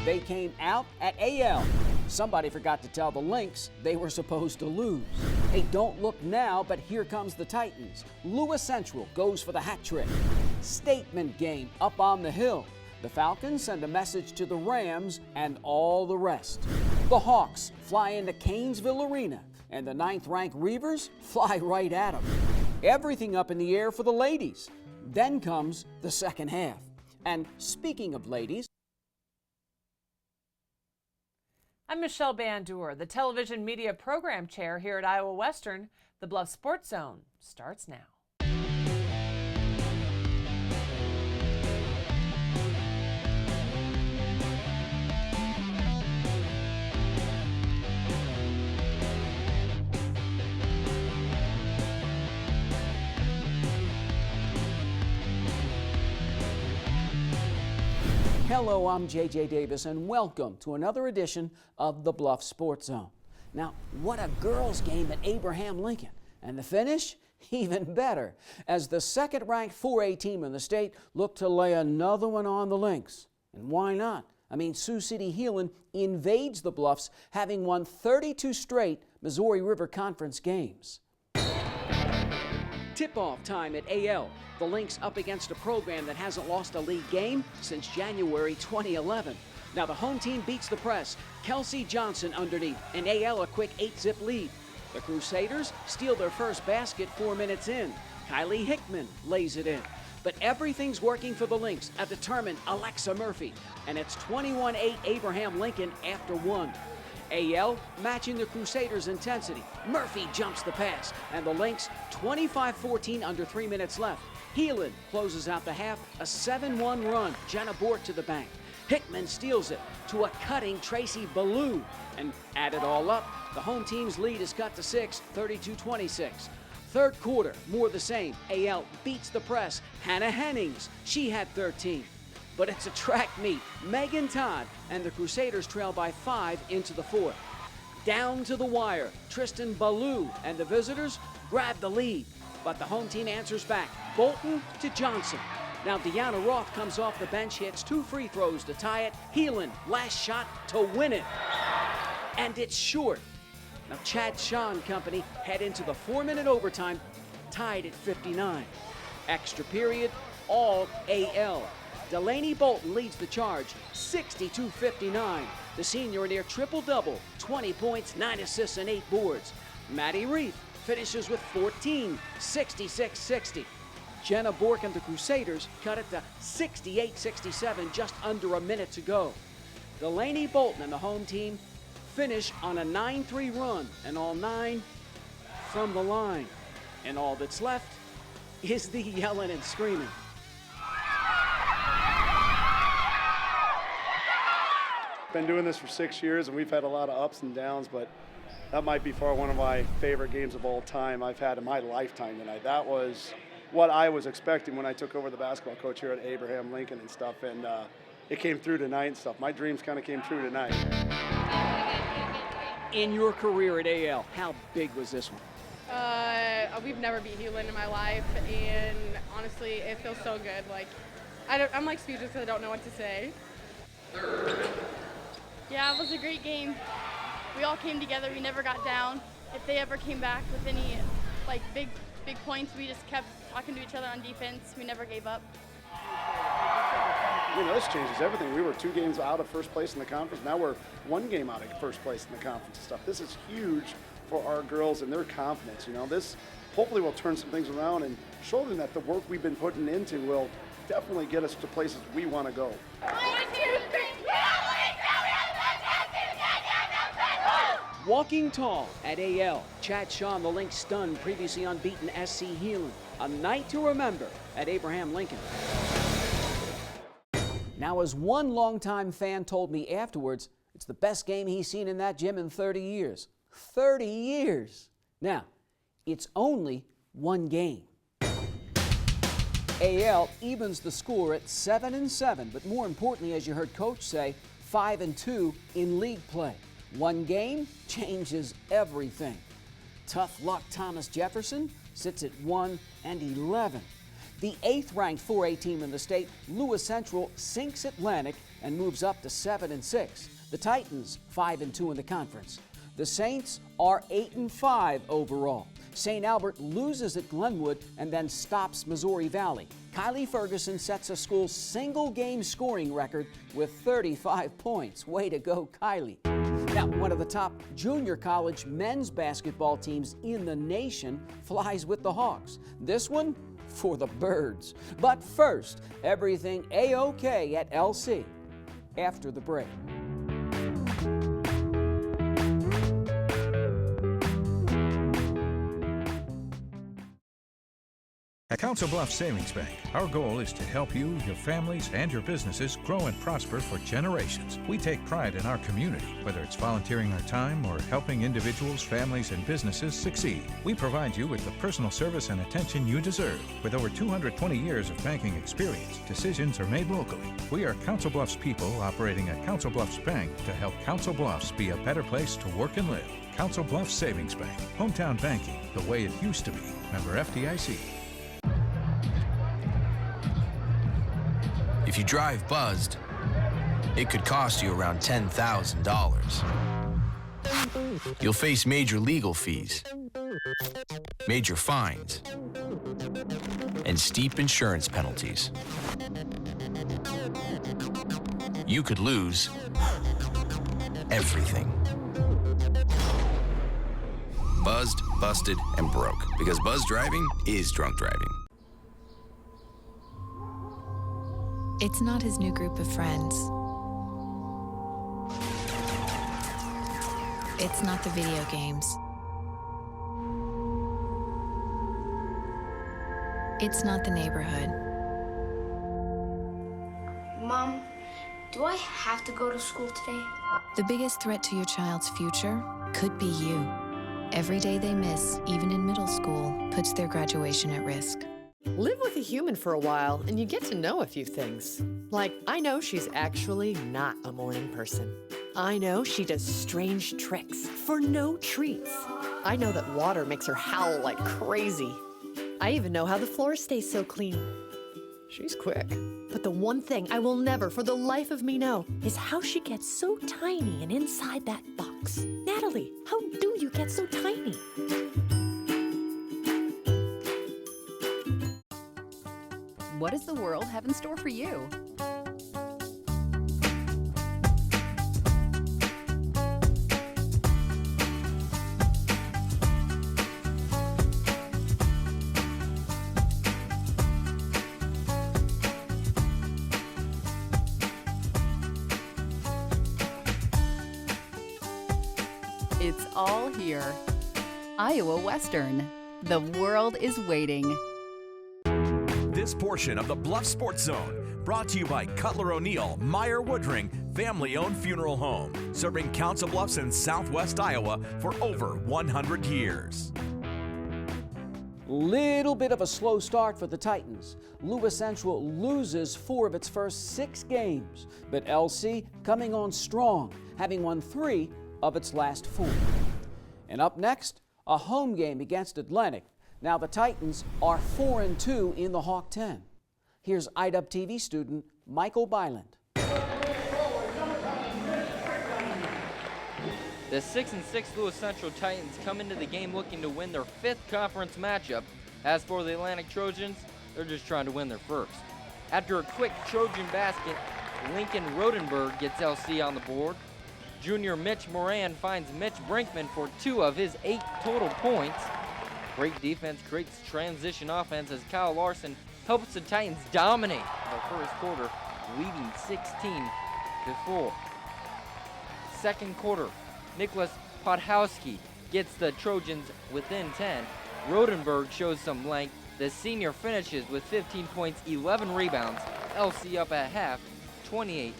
They came out at AL. Somebody forgot to tell the Lynx they were supposed to lose. Hey, don't look now, but here comes the Titans. Lewis Central goes for the hat trick. Statement game up on the hill. The Falcons send a message to the Rams and all the rest. The Hawks fly into Canesville Arena, and the 9th-ranked Reavers fly right at them. Everything up in the air for the ladies. Then comes the second half. And speaking of ladies, I'm Michelle Bandur, the television media program chair here at Iowa Western. The Bluffs Sports Zone starts now. hello, I'm JJ Davis, and welcome to another edition of the Bluffs Sports Zone. Now, what a girls' game at Abraham Lincoln. And the finish? Even better, as the second-ranked 4A team in the state looked to lay another one on the Lynx. And why not? I mean, Sioux City Heelan invades the Bluffs, having won 32 straight Missouri River Conference games. Tip-off time at AL. The Lynx up against a program that hasn't lost a league game since January 2011. Now the home team beats the press. Kelsey Johnson underneath, and AL a quick 8-zip lead. The Crusaders steal their first basket 4 minutes in. Kylie Hickman lays it in. But everything's working for the Lynx, a determined Alexa Murphy. And it's 21-8 Abraham Lincoln after one. AL matching the Crusaders' intensity. Murphy jumps the pass, and the Lynx 25-14 under 3 minutes left. Heelan closes out the half, a 7-1 run. Jenna Bork to the bank. Hickman steals it to a cutting Tracy Ballou. And add it all up, the home team's lead is cut to 6, 32-26. Third quarter, more the same. AL beats the press. Hannah Hennings, she had 13. But it's a track meet. Megan Todd and the Crusaders trail by 5 into the fourth. Down to the wire, Tristan Ballou and the visitors grab the lead. But the home team answers back, Bolton to Johnson. Now Deanna Roth comes off the bench, hits 2 free throws to tie it. Heelan, last shot to win it. And it's short. Now Chad Shaw and company head into the 4-minute overtime, tied at 59. Extra period, all AL. Delaney Bolton leads the charge, 62-59. The senior a near triple-double, 20 points, 9 assists, and 8 boards. Maddie Reith finishes with 14, 66-60. Jenna Bork and the Crusaders cut it to 68-67, just under a minute to go. Delaney Bolton and the home team finish on a 9-3 run, and all 9 from the line. And all that's left is the yelling and screaming. Been doing this for 6 years, and we've had a lot of ups and downs, but that might be far one of my favorite games of all time I've had in my lifetime tonight. That was what I was expecting when I took over the basketball coach here at Abraham Lincoln and stuff, and it came through tonight and stuff. My dreams kind of came true tonight. In your career at AL, how big was this one? We've never beat Heelan in my life, and honestly, it feels so good. Like, I'm like speechless because I don't know what to say. Yeah, it was a great game. We all came together. We never got down. If they ever came back with any like big points, we just kept talking to each other on defense. We never gave up. You know, this changes everything. We were 2 games out of first place in the conference. Now we're 1 game out of first place in the conference and stuff. This is huge for our girls and their confidence. You know, this hopefully will turn some things around and show them that the work we've been putting into will definitely get us to places we want to go. 1, 2, 3, Walking tall at AL, Chad Shaw and the Lynx stunned previously unbeaten SC Heelan. A night to remember at Abraham Lincoln. Now, as one longtime fan told me afterwards, it's the best game he's seen in that gym in 30 years. 30 years! Now, it's only 1 game. AL evens the score at 7-7, but more importantly, as you heard Coach say, 5-2 in league play. 1 game changes everything. Tough luck Thomas Jefferson sits at 1-11. The 8th-ranked 4A team in the state, Lewis Central, sinks Atlantic and moves up to 7-6. The Titans 5-2 in the conference. The Saints are 8-5 overall. St. Albert loses at Glenwood and then stops Missouri Valley. Kylie Ferguson sets a school single-game scoring record with 35 points. Way to go, Kylie. Now, one of the top junior college men's basketball teams in the nation flies with the Hawks. This one for the Birds. But first, everything A-OK at LC after the break. At Council Bluffs Savings Bank, our goal is to help you, your families, and your businesses grow and prosper for generations. We take pride in our community, whether it's volunteering our time or helping individuals, families, and businesses succeed. We provide you with the personal service and attention you deserve. With over 220 years of banking experience, decisions are made locally. We are Council Bluffs people operating at Council Bluffs Bank to help Council Bluffs be a better place to work and live. Council Bluffs Savings Bank, hometown banking, the way it used to be. Member FDIC. If you drive buzzed, it could cost you around $10,000. You'll face major legal fees, major fines, and steep insurance penalties. You could lose everything. Buzzed, busted, and broke. Because buzz driving is drunk driving. It's not his new group of friends. It's not the video games. It's not the neighborhood. Mom, do I have to go to school today? The biggest threat to your child's future could be you. Every day they miss, even in middle school, puts their graduation at risk. Live with a human for a while and you get to know a few things. Like, I know she's actually not a morning person. I know she does strange tricks for no treats. I know that water makes her howl like crazy. I even know how the floor stays so clean. She's quick. But the one thing I will never for the life of me know is how she gets so tiny and inside that box. Natalie, how do you get so tiny? What does the world have in store for you? It's all here. Iowa Western. The world is waiting. This portion of the Bluffs Sports Zone brought to you by Cutler O'Neill, Meyer Woodring, family-owned funeral home, serving Council Bluffs in southwest Iowa for over 100 years. Little bit of a slow start for the Titans. Lewis Central loses 4 of its first 6 games, but LC coming on strong, having won 3 of its last 4. And up next, a home game against Atlantic. Now the Titans are 4-2 in the Hawk 10. Here's IWTV student Michael Byland. The 6-6 Lewis Central Titans come into the game looking to win their 5th conference matchup. As for the Atlantic Trojans, they're just trying to win their first. After a quick Trojan basket, Lincoln Rodenberg gets LC on the board. Junior Mitch Moran finds Mitch Brinkman for 2 of his 8 total points. Great defense creates transition offense as Kyle Larson helps the Titans dominate the first quarter, leading 16-4. Second quarter, Nicholas Podhowski gets the Trojans within 10. Rodenberg shows some length. The senior finishes with 15 points, 11 rebounds. LC up at half, 28-16.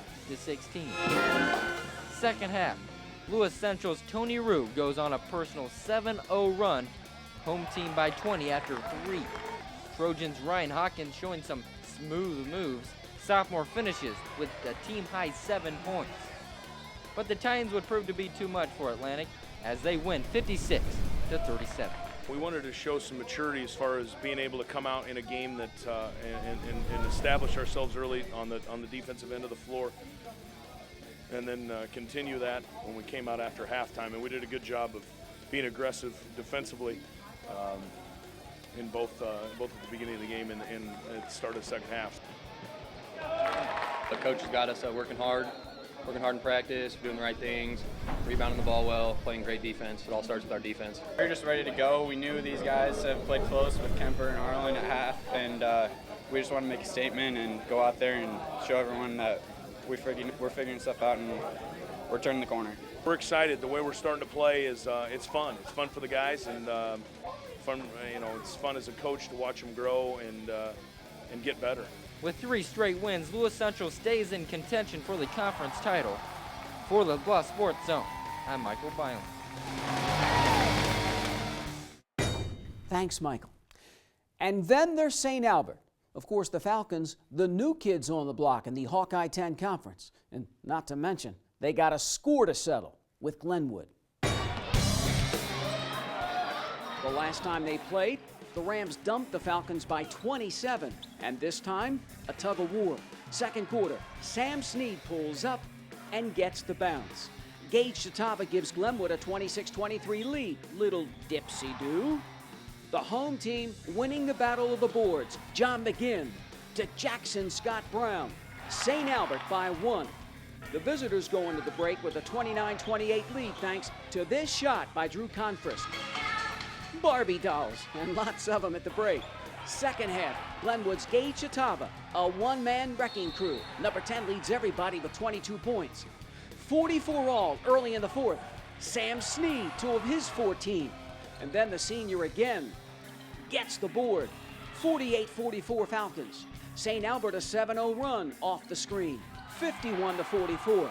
Second half, Lewis Central's Tony Rue goes on a personal 7-0 run. Home team by 20 after 3. Trojans' Ryan Hawkins showing some smooth moves. Sophomore finishes with a team-high 7 points. But the Titans would prove to be too much for Atlantic as they win 56-37. We wanted to show some maturity as far as being able to come out in a game that and establish ourselves early on the defensive end of the floor, and then continue that when we came out after halftime. And we did a good job of being aggressive defensively in both at the beginning of the game and at the start of the second half. The coach has got us working hard in practice, doing the right things, rebounding the ball well, playing great defense. It all starts with our defense. We're just ready to go. We knew these guys have played close with Kemper and Harlan at half, and we just want to make a statement and go out there and show everyone that we're figuring stuff out and we're turning the corner. We're excited. The way we're starting to play is it's fun. It's fun for the guys, and fun. It's fun as a coach to watch them grow and get better. With 3 straight wins, Lewis Central stays in contention for the conference title. For the Bluffs Sports Zone, I'm Michael Byland. Thanks, Michael. And then there's St. Albert. Of course, the Falcons, the new kids on the block in the Hawkeye 10 Conference. And not to mention, they got a score to settle with Glenwood. The last time they played, the Rams dumped the Falcons by 27, and this time, a tug of war. Second quarter, Sam Snead pulls up and gets the bounce. Gage Chatava gives Glenwood a 26-23 lead. Little dipsy-do. The home team winning the battle of the boards. John McGinn to Jackson Scott Brown. St. Albert by 1. The visitors go into the break with a 29-28 lead thanks to this shot by Drew Confrist. Barbie dolls, and lots of them at the break. Second half, Glenwood's Gage Chatava, a one-man wrecking crew. Number 10 leads everybody with 22 points. 44 all early in the fourth. Sam Snead, 2 of his 14. And then the senior again gets the board. 48-44 Falcons. St. Albert a 7-0 run off the screen. 51-44.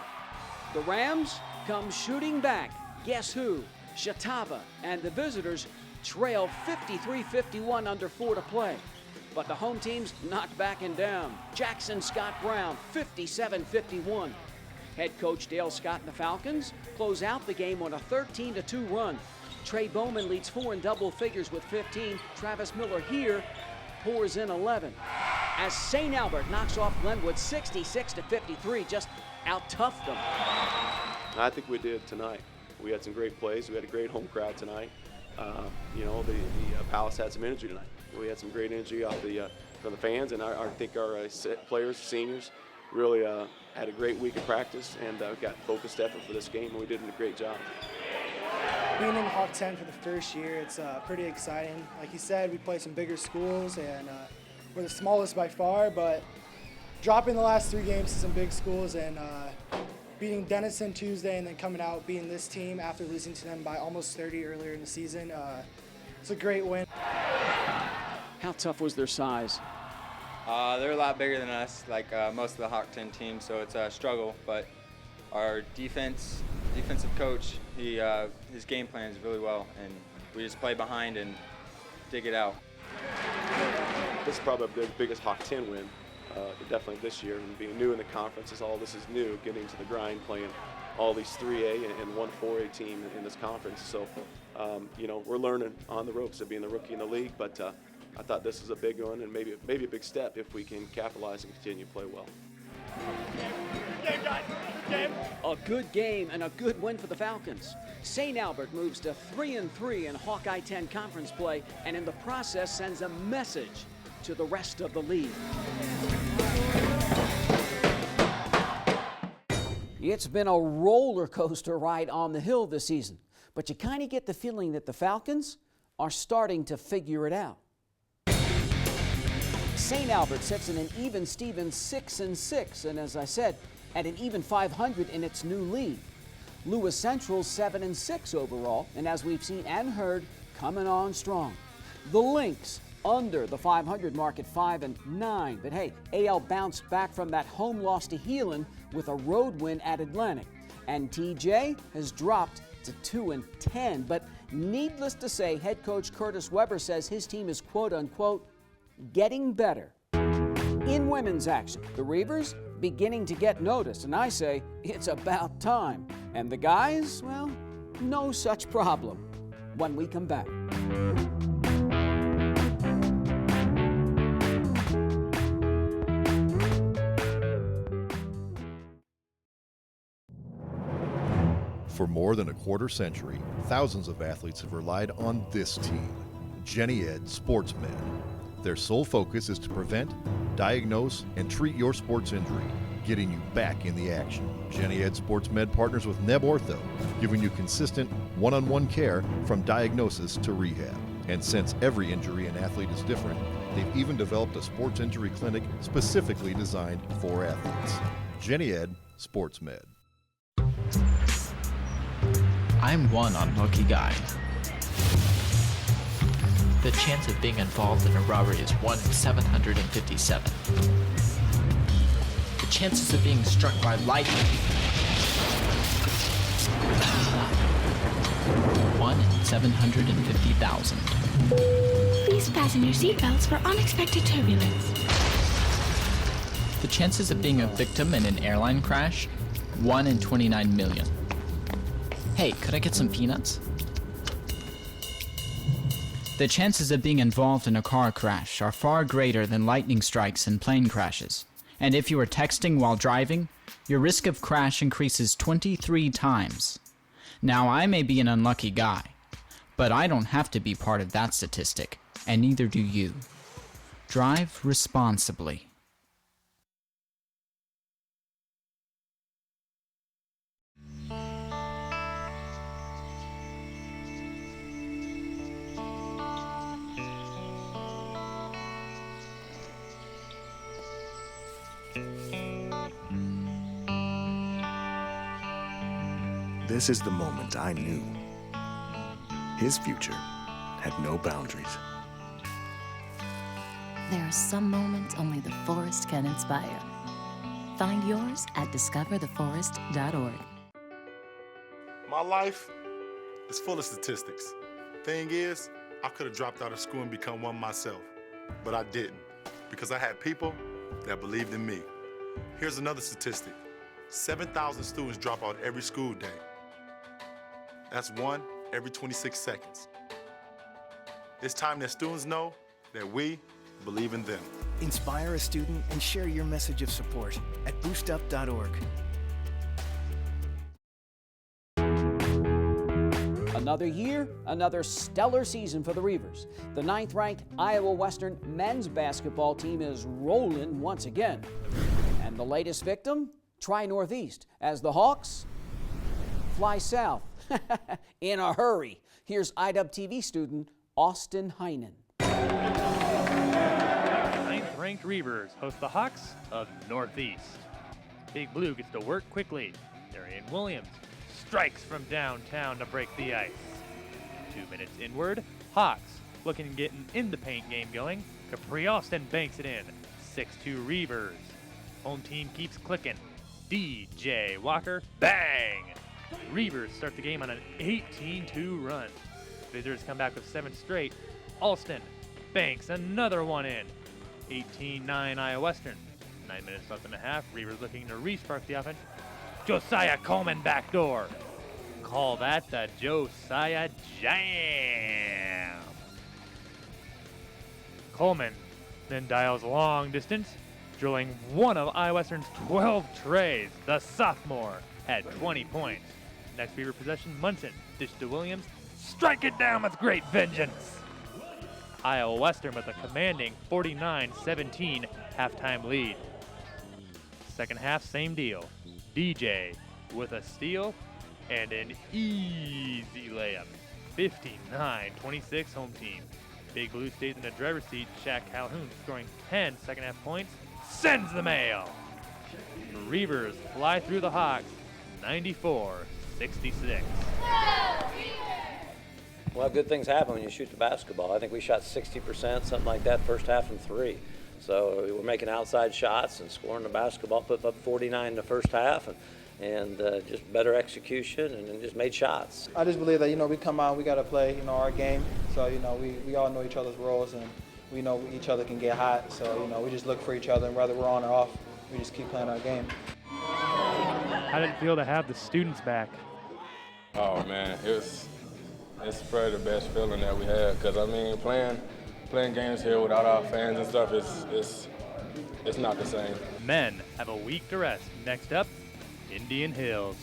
The Rams come shooting back. Guess who? Chatava and the visitors trail 53-51 under 4 to play. But the home team's not backing down. Jackson Scott Brown, 57-51. Head coach Dale Scott and the Falcons close out the game on a 13-2 run. Trey Bowman leads 4 in double figures with 15. Travis Miller here pours in 11. As St. Albert knocks off Glenwood 66-53, just out-toughed them. I think we did tonight. We had some great plays. We had a great home crowd tonight. The Palace had some energy tonight. We had some great energy from the fans, and I think our players, seniors, really had a great week of practice and got focused effort for this game, and we did a great job. Being in Hawk 10 for the first year, it's pretty exciting. Like you said, we play some bigger schools, and we're the smallest by far, but dropping the last 3 games to some big schools and beating Denison Tuesday and then coming out beating this team after losing to them by almost 30 earlier in the season, it's a great win. How tough was their size? They're a lot bigger than us, like most of the Hawk 10 teams, so it's a struggle. But our defensive coach, his game plans really well, and we just play behind and dig it out. This is probably the biggest Hawk 10 win, definitely this year. And being new in the conference, all this is new, getting to the grind, playing all these 3A and 1 4A team in this conference. So, we're learning on the ropes of being the rookie in the league, but I thought this was a big one and maybe a big step if we can capitalize and continue to play well. A good game and a good win for the Falcons. St. Albert moves to 3-3 in Hawkeye 10 conference play, and in the process sends a message to the rest of the league. It's been a roller coaster ride on the hill this season, but you kind of get the feeling that the Falcons are starting to figure it out. St. Albert sits in an even Steven 6-6, and as I said, at an even 500 in its new league. Lewis Central's 7-6 overall, and as we've seen and heard, coming on strong. The Lynx under the 500 mark at 5-9, but hey, AL bounced back from that home loss to Heelan with a road win at Atlantic, and TJ has dropped to 2-10. But needless to say, head coach Curtis Weber says his team is quote-unquote getting better. In women's action, the Reavers beginning to get noticed, and I say it's about time. And the guys, well, no such problem. when we come back. For more than a quarter century, thousands of athletes have relied on this team, Jenny Ed Sports Med. Their sole focus is to prevent, diagnose, and treat your sports injury, getting you back in the action. Jenny Ed Sports Med partners with Neb Ortho, giving you consistent one-on-one care from diagnosis to rehab. And since every injury an athlete is different, they've even developed a sports injury clinic specifically designed for athletes. Jenny Ed Sports Med. I'm one unlucky guy. The chance of being involved in a robbery is 1 in 757. The chances of being struck by lightning. 1 in 750,000. Please fasten your seatbelts for unexpected turbulence. The chances of being a victim in an airline crash, 1 in 29 million. Hey, could I get some peanuts? The chances of being involved in a car crash are far greater than lightning strikes and plane crashes. And if you are texting while driving, your risk of crash increases 23 times. Now, I may be an unlucky guy, but I don't have to be part of that statistic, and neither do you. Drive responsibly. This is the moment I knew. His future had no boundaries. There are some moments only the forest can inspire. Find yours at discovertheforest.org. My life is full of statistics. Thing is, I could have dropped out of school and become one myself, but I didn't because I had people that believed in me. Here's another statistic. 7,000 students drop out every school day. That's 1 every 26 seconds. It's time that students know that we believe in them. Inspire a student and share your message of support at boostup.org. Another year, another stellar season for the Reavers. The 9th-ranked Iowa Western men's basketball team is rolling once again. And the latest victim? Tri-Northeast, as the Hawks fly south in a hurry. Here's IWTV student Austin Heinen. 9th-ranked Reavers host the Hawks of Northeast. Big Blue gets to work quickly. Darian Williams strikes from downtown to break the ice. 2 minutes inward, Hawks looking to get an in-the-paint game going. Capri Austin banks it in. 6-2 Reavers. Home team keeps clicking. DJ Walker, bang! Reavers start the game on an 18-2 run. Visitors come back with 7 straight. Alston banks another one in. 18-9 Iowa Western. 9 minutes left in the half. Reavers looking to re-spark the offense. Josiah Coleman backdoor. Call that the Josiah Jam. Coleman then dials long distance, drilling one of Iowa Western's 12 trays. The sophomore had 20 points. Next Reaver possession, Munson dish to Williams. Strike it down with great vengeance. Iowa Western with a commanding 49-17 halftime lead. Second half, same deal. DJ with a steal and an easy layup. 59-26 home team. Big Blue stays in the driver's seat. Shaq Calhoun scoring 10 second half points. Sends the mail. Reavers fly through the Hawks 94-66. Well, good things happen when you shoot the basketball. I think we shot 60%, something like that, first half from 3. So we're making outside shots and scoring the basketball, put up 49 in the first half, and just better execution and just made shots. I just believe that, we come out, we got to play, our game. So, we all know each other's roles, and we know each other can get hot. So, we just look for each other, and whether we're on or off, we just keep playing our game. How did it feel to have the students back? Oh, man, it It's probably the best feeling that we had, because I mean, playing games here without our fans and stuff it's not the same. Men have a week to rest. Next up, Indian Hills.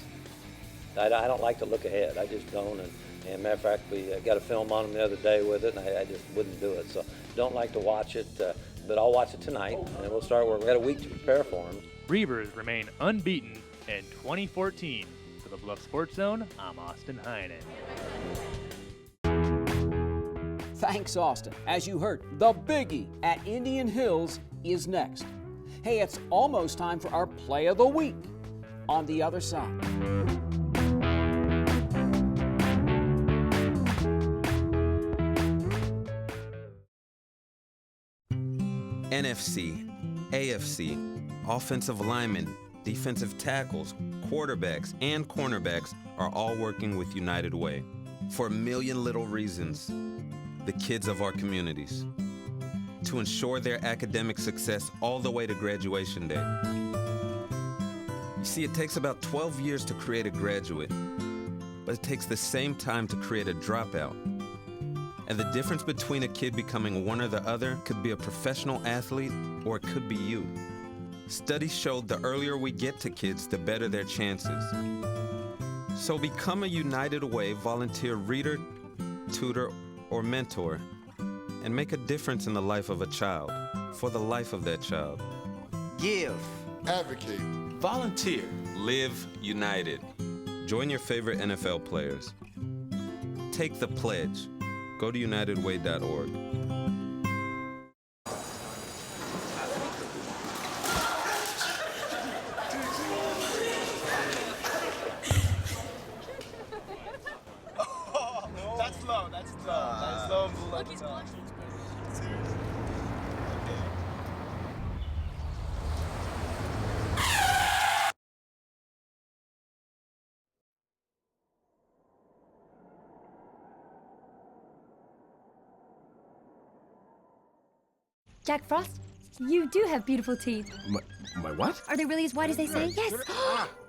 I don't like to look ahead. I just don't. And matter of fact, we got a film on them the other day with it, and I just wouldn't do it. So don't like to watch it, but I'll watch it tonight, and we'll start work. We got a week to prepare for them. Reavers remain unbeaten in 2014. For the Bluff Sports Zone, I'm Austin Heinen. Thanks, Austin. As you heard, the biggie at Indian Hills is next. Hey, it's almost time for our Play of the Week. On the other side. NFC, AFC, offensive linemen, defensive tackles, quarterbacks, and cornerbacks are all working with United Way for a million little reasons. The kids of our communities, to ensure their academic success all the way to graduation day. You see, it takes about 12 years to create a graduate, but it takes the same time to create a dropout. And the difference between a kid becoming one or the other could be a professional athlete, or it could be you. Studies showed the earlier we get to kids, the better their chances. So become a United Way volunteer reader, tutor, or mentor, and make a difference in the life of a child, for the life of that child. Give. Advocate. Volunteer. Live United. Join your favorite NFL players. Take the pledge. Go to unitedway.org. That's low. That's low. Look, he's blushing. Jack Frost, you do have beautiful teeth. My what? Are they really as white as they say? Yes.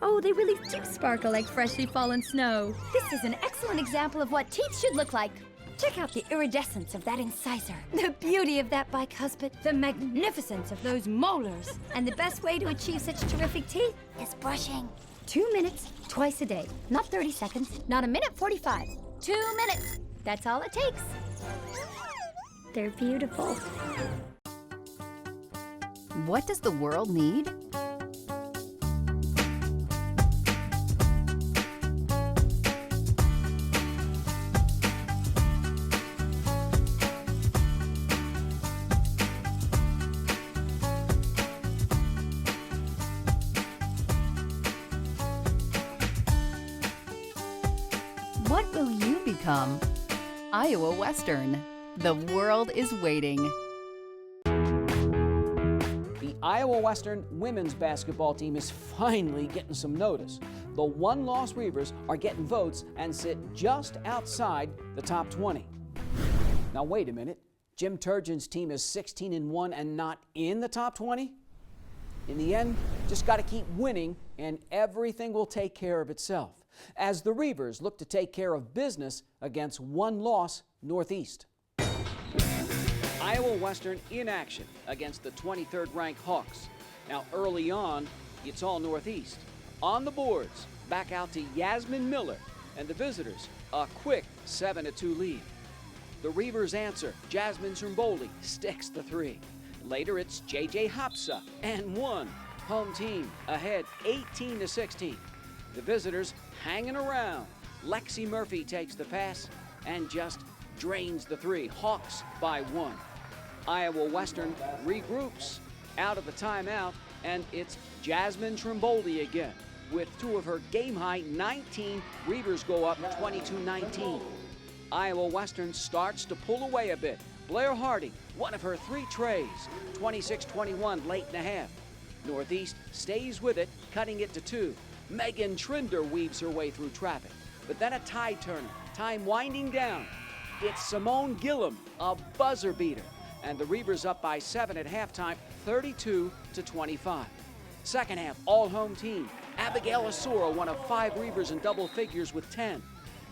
Oh, they really do sparkle like freshly fallen snow. This is an excellent example of what teeth should look like. Check out the iridescence of that incisor, the beauty of that bicuspid, the magnificence of those molars. And the best way to achieve such terrific teeth is brushing. 2 minutes, twice a day. Not 30 seconds, not a minute 45. 2 minutes. That's all it takes. They're beautiful. What does the world need? What will you become? Iowa Western. The world is waiting. The Iowa Western women's basketball team is finally getting some notice. The one-loss Reavers are getting votes and sit just outside the top 20. Now wait a minute. Jim Turgeon's team is 16-1 and not in the top 20? In the end, just got to keep winning and everything will take care of itself as the Reavers look to take care of business against one-loss Northeast. Iowa Western in action against the 23rd ranked Hawks. Now early on, it's all Northeast. On the boards, back out to Yasmin Miller, and the visitors, a quick 7-2 lead. The Reavers answer, Jasmine Trimboli sticks the 3. Later it's JJ Hopsa and 1. Home team ahead 18-16. The visitors hanging around. Lexi Murphy takes the pass and just drains the 3. Hawks by 1. Iowa Western regroups out of the timeout, and it's Jasmine Trimboli again. With 2 of her game-high 19, Reavers go up 22-19. Iowa Western starts to pull away a bit. Blair Harding, 1 of her 3 trays, 26-21 late in the half. Northeast stays with it, cutting it to 2. Megan Trinder weaves her way through traffic. But then a tide turner, time winding down. It's Simone Gillum, a buzzer beater. And the Reavers up by 7 at halftime, 32-25. Second half, all home team. Abigail Asura, one of 5 Reavers in double figures with 10.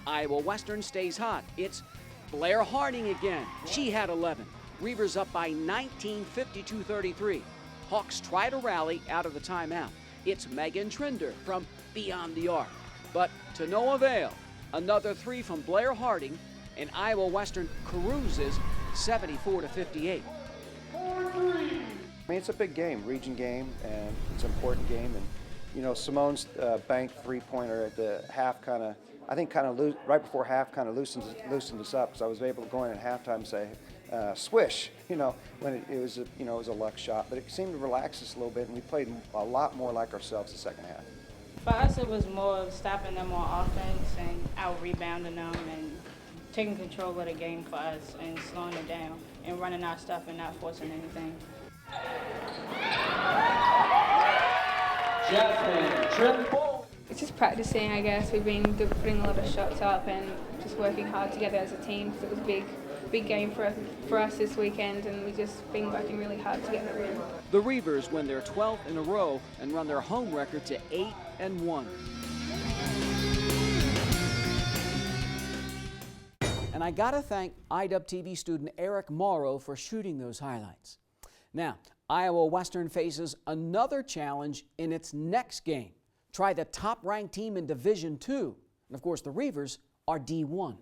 Iowa Western stays hot. It's Blair Harding again. She had 11. Reavers up by 19, 52-33. Hawks try to rally out of the timeout. It's Megan Trinder from beyond the arc, but to no avail. Another 3 from Blair Harding, and Iowa Western cruises 74-58. It's a big game, region game, and it's an important game. And you know, Simone's banked three-pointer at the half right before half kind of loosened us up, because I was able to go in at halftime and say, swish, you know, when it was a luck shot. But it seemed to relax us a little bit, and we played a lot more like ourselves the second half. For us, it was more of stopping them on offense and out-rebounding them and taking control of the game for us and slowing it down and running our stuff and not forcing anything. It's just practicing, I guess. We've been putting a lot of shots up and just working hard together as a team, because it was a big game for us this weekend, and we've just been working really hard together. The Reavers win their 12th in a row and run their home record to 8-1. And I gotta thank IWTV student Eric Morrow for shooting those highlights. Now, Iowa Western faces another challenge in its next game. Try the top-ranked team in Division II. And of course, the Reavers are D1.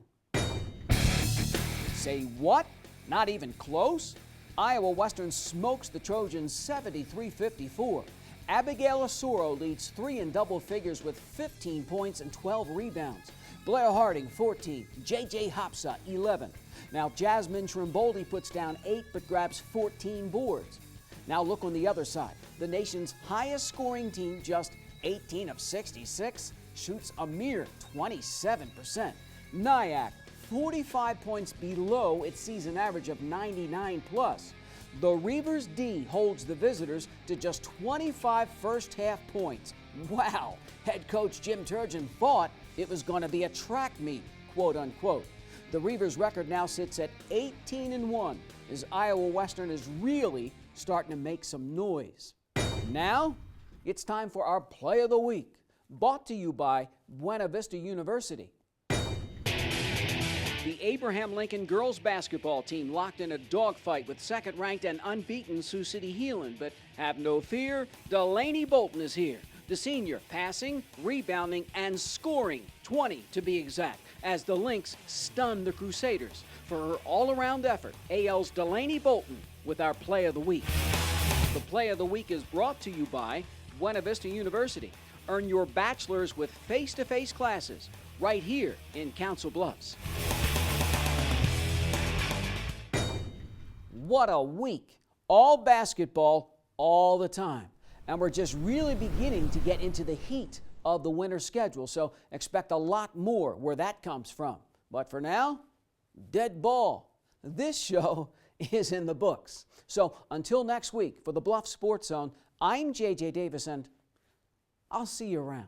Say what? Not even close? Iowa Western smokes the Trojans 73-54. Abigail Asoro leads 3 in double figures with 15 points and 12 rebounds. Blair Harding, 14. J.J. Hopsa, 11. Now, Jasmine Trimboldi puts down 8 but grabs 14 boards. Now look on the other side. The nation's highest scoring team, just 18 of 66, shoots a mere 27%. Nyack, 45 points below its season average of 99 plus. The Reavers D holds the visitors to just 25 first-half points. Wow! Head coach Jim Turgeon thought it was going to be a track meet, quote-unquote. The Reavers' record now sits at 18-1, as Iowa Western is really starting to make some noise. Now, it's time for our Play of the Week, brought to you by Buena Vista University. The Abraham Lincoln girls basketball team locked in a dogfight with second-ranked and unbeaten Sioux City Heelan, but have no fear, Delaney Bolton is here. The senior passing, rebounding, and scoring, 20 to be exact, as the Lynx stun the Crusaders. For her all-around effort, AL's Delaney Bolton with our Play of the Week. The Play of the Week is brought to you by Buena Vista University. Earn your bachelor's with face-to-face classes right here in Council Bluffs. What a week. All basketball, all the time. And we're just really beginning to get into the heat of the winter schedule, so expect a lot more where that comes from. But for now, dead ball. This show is in the books. So until next week, for the Bluff Sports Zone, I'm J.J. Davis, and I'll see you around.